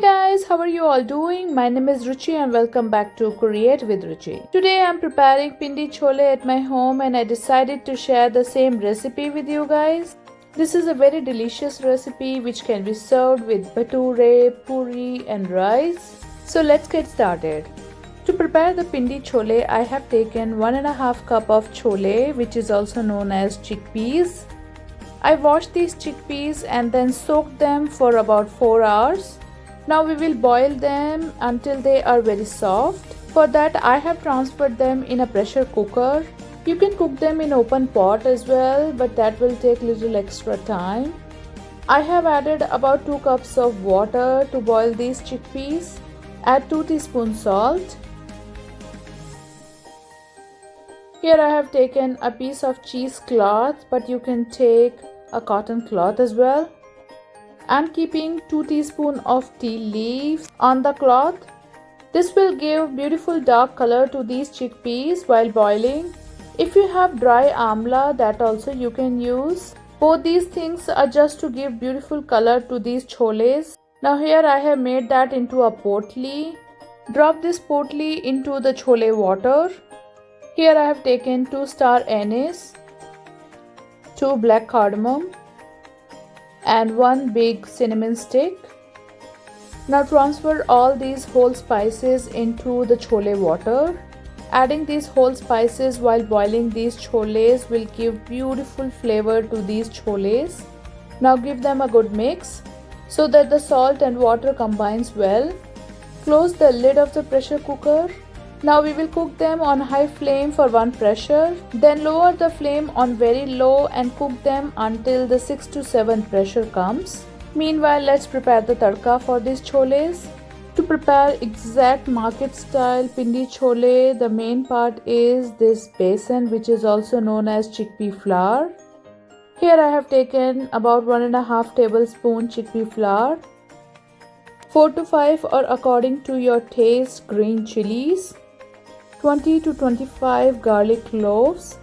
Guys, how are you all doing? My name is Ruchi and welcome back to Create with Ruchi. Today I'm preparing pindi chole at my home and I decided to share the same recipe with you guys. This is a very delicious recipe which can be served with bhature, puri and rice. So let's get started. To prepare the pindi chole, I have taken 1.5 cup of chole, which is also known as chickpeas. I washed these chickpeas and then soaked them for about 4 hours. Now we will boil them until they are very soft. For that I have transferred them in a pressure cooker. You can cook them in open pot as well, but that will take little extra time. I have added about 2 cups of water to boil these chickpeas. Add 2 teaspoons salt. Here I have taken a piece of cheesecloth, but you can take a cotton cloth as well. I'm keeping 2 teaspoons of tea leaves on the cloth. This will give beautiful dark color to these chickpeas while boiling. If you have dry amla, that also you can use. Both these things are just to give beautiful color to these choles. Now here I have made that into a potli. Drop this potli into the chole water. Here I have taken 2 star anise, 2 black cardamom and 1 big cinnamon stick. Now transfer all these whole spices into the chole water. Adding these whole spices while boiling these choles will give beautiful flavor to these choles. Now give them a good mix so that the salt and water combines well. Close the lid of the pressure cooker. Now we will cook them on high flame for 1 pressure. Then lower the flame on very low and cook them until the 6 to 7 pressure comes. Meanwhile, let's prepare the tadka for these choles. To prepare exact market style pindi chole, the main part is this besan, which is also known as chickpea flour. Here I have taken about 1.5 tablespoons chickpea flour, 4 to 5 or according to your taste green chilies, 20 to 25 garlic cloves,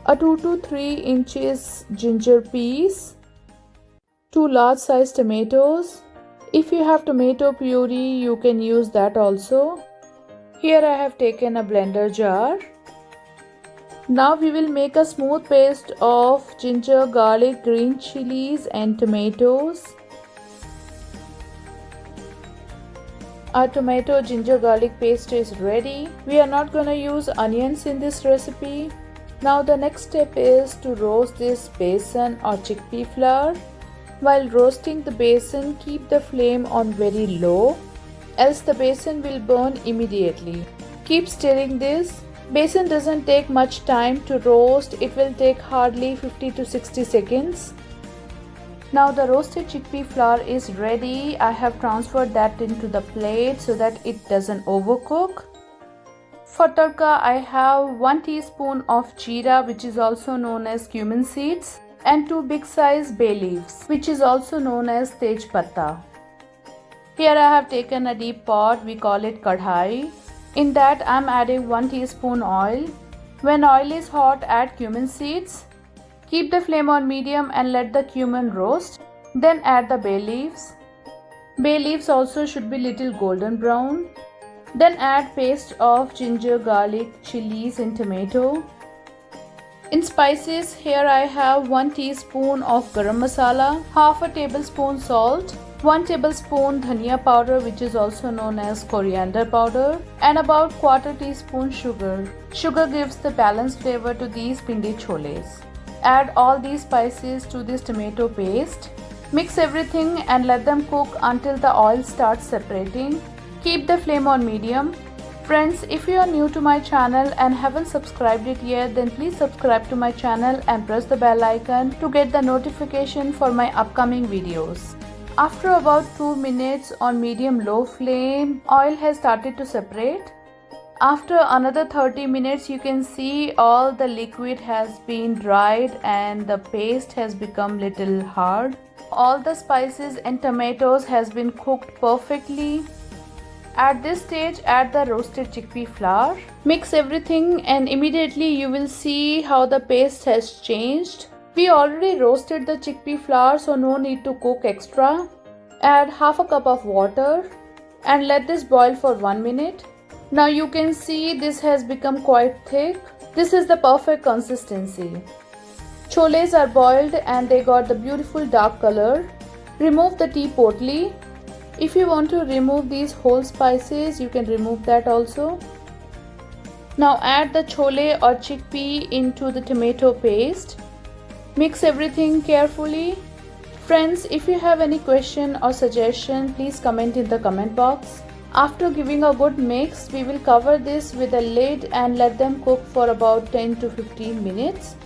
a 2 to 3 inches ginger piece, 2 large size tomatoes. If you have tomato puree, you can use that also. Here I have taken a blender jar. Now we will make a smooth paste of ginger, garlic, green chilies and tomatoes. Our tomato ginger garlic paste is ready. We are not going to use onions in this recipe. Now the next step is to roast this besan or chickpea flour. While roasting the besan, keep the flame on very low, else the besan will burn immediately. Keep stirring this. Besan doesn't take much time to roast. It will take hardly 50 to 60 seconds. Now the roasted chickpea flour is ready. I have transferred that into the plate so that it doesn't overcook. For tadka, I have 1 teaspoon of jeera, which is also known as cumin seeds, and 2 big size bay leaves, which is also known as tej patta. Here I have taken a deep pot, we call it kadhai. In that I am adding 1 teaspoon oil. When oil is hot, add cumin seeds. Keep the flame on medium and let the cumin roast. Then add the bay leaves. Bay leaves also should be little golden brown. Then add paste of ginger, garlic, chilies and tomato. In spices, here I have 1 teaspoon of garam masala, half a tablespoon salt, 1 tablespoon dhania powder, which is also known as coriander powder, and about 1/4 teaspoon sugar. Sugar gives the balanced flavor to these pindi choles. Add all these spices to this tomato paste. Mix everything and let them cook until the oil starts separating. Keep the flame on medium. Friends, if you are new to my channel and haven't subscribed it yet, then please subscribe to my channel and press the bell icon to get the notification for my upcoming videos. After about 2 minutes on medium-low flame, oil has started to separate. After another 30 minutes, you can see all the liquid has been dried and the paste has become little hard. All the spices and tomatoes has been cooked perfectly. At this stage, add the roasted chickpea flour. Mix everything and immediately you will see how the paste has changed. We already roasted the chickpea flour, so no need to cook extra. Add half a cup of water and let this boil for 1 minute. Now you can see this has become quite thick. This is the perfect consistency. Choles are boiled and they got the beautiful dark color. Remove the tea potli. If you want to remove these whole spices, you can remove that also. Now add the chole or chickpea into the tomato paste. Mix everything carefully. Friends, if you have any question or suggestion, please comment in the comment box. After giving a good mix, we will cover this with a lid and let them cook for about 10 to 15 minutes.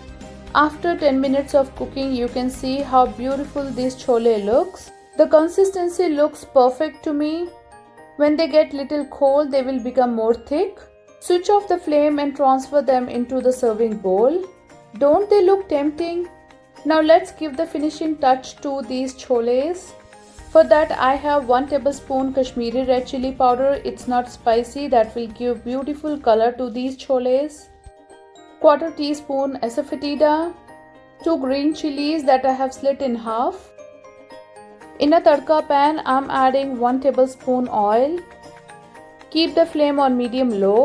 After 10 minutes of cooking, you can see how beautiful this chole looks. The consistency looks perfect to me. When they get little cold, they will become more thick. Switch off the flame and transfer them into the serving bowl. Don't they look tempting? Now let's give the finishing touch to these choles. For that I have 1 tablespoon Kashmiri red chili powder. It's not spicy, that will give beautiful color to these choles. 1/4 teaspoon asafoetida. 2 green chilies that I have slit in half. In a tadka pan, I am adding 1 tablespoon oil. Keep the flame on medium-low.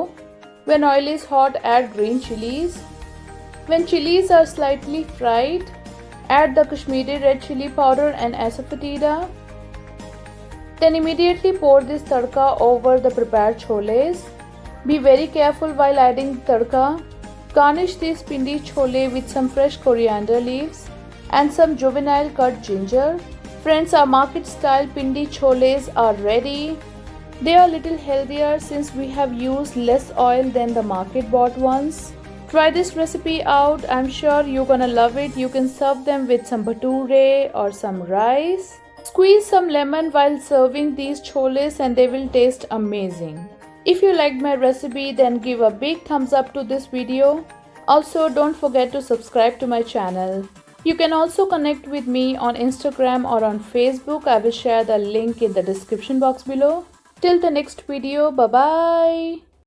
When oil is hot, add green chilies. When chilies are slightly fried, add the Kashmiri red chili powder and asafoetida. Then immediately pour this tadka over the prepared choles. Be very careful while adding tadka. Garnish this pindi chole with some fresh coriander leaves and some juvenile cut ginger. Friends, our market style pindi choles are ready. They are a little healthier since we have used less oil than the market bought ones. Try this recipe out. I'm sure you're gonna love it. You can serve them with some bhature or some rice. Squeeze some lemon while serving these choles and they will taste amazing. If you liked my recipe, then give a big thumbs up to this video. Also, don't forget to subscribe to my channel. You can also connect with me on Instagram or on Facebook. I will share the link in the description box below. Till the next video, bye bye.